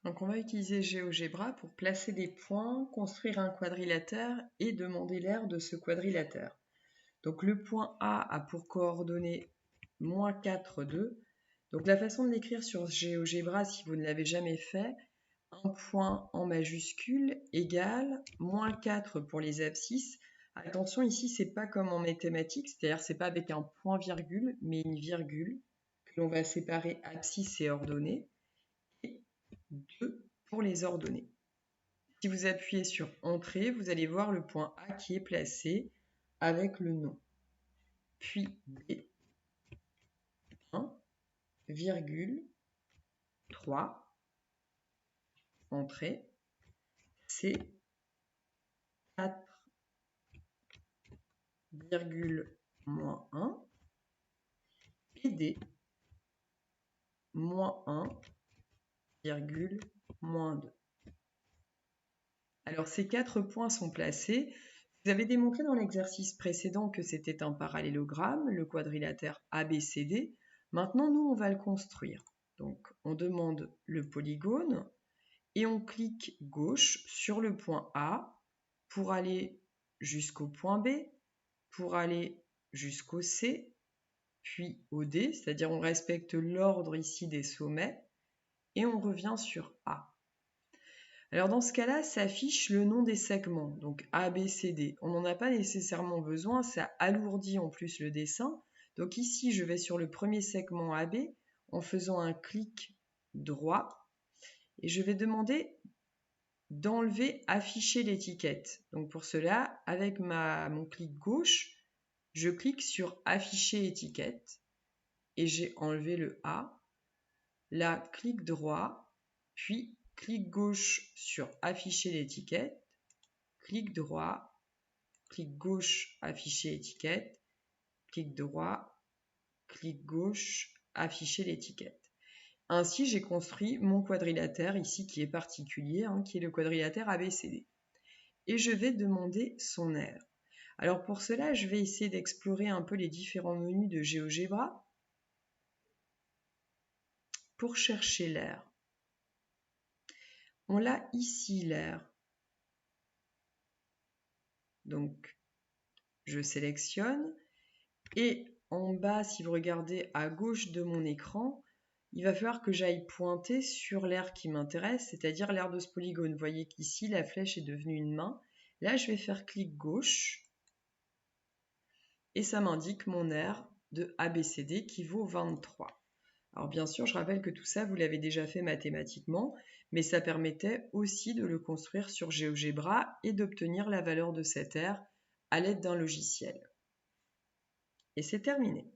Donc on va utiliser GeoGebra pour placer des points, construire un quadrilatère et demander l'aire de ce quadrilatère. Donc le point A a pour coordonnées moins 4, 2. Donc la façon de l'écrire sur GeoGebra, si vous ne l'avez jamais fait, un point en majuscule égale moins 4 pour les abscisses. Attention, ici, c'est pas comme en mathématiques, c'est-à-dire c'est pas avec un point-virgule, mais une virgule, que l'on va séparer abscisse et ordonnées, et 2 pour les ordonnées. Si vous appuyez sur Entrée, vous allez voir le point A qui est placé avec le nom. Puis B, 1, virgule, 3, Entrée, C, 4, virgule, moins 1, et D, moins 1, virgule, moins 2. Alors ces 4 points sont placés. Vous avez démontré dans l'exercice précédent que c'était un parallélogramme, le quadrilatère ABCD. Maintenant, nous, on va le construire. Donc, on demande le polygone et on clique gauche sur le point A pour aller jusqu'au point B, pour aller jusqu'au C, puis au D, c'est-à-dire on respecte l'ordre ici des sommets, et on revient sur A. Alors dans ce cas-là, s'affiche le nom des segments, donc A, B, C, D. On n'en a pas nécessairement besoin, ça alourdit en plus le dessin. Donc ici, je vais sur le premier segment AB en faisant un clic droit et je vais demander d'enlever afficher l'étiquette. Donc pour cela, avec mon clic gauche, je clique sur afficher étiquette et j'ai enlevé le A. Là, clic droit, puis clic gauche sur afficher l'étiquette, clic droit, clic gauche, afficher l'étiquette, clic droit, clic gauche, afficher l'étiquette. Ainsi, j'ai construit mon quadrilatère ici qui est particulier, qui est le quadrilatère ABCD. Et je vais demander son aire. Alors pour cela, je vais essayer d'explorer un peu les différents menus de GeoGebra pour chercher l'aire. On l'a ici, l'aire. Donc, je sélectionne et en bas, si vous regardez à gauche de mon écran, il va falloir que j'aille pointer sur l'aire qui m'intéresse, c'est-à-dire l'aire de ce polygone. Vous voyez qu'ici, la flèche est devenue une main. Là, je vais faire clic gauche et ça m'indique mon aire de ABCD qui vaut 23. Alors bien sûr, je rappelle que tout ça, vous l'avez déjà fait mathématiquement, mais ça permettait aussi de le construire sur GeoGebra et d'obtenir la valeur de cette aire à l'aide d'un logiciel. Et c'est terminé.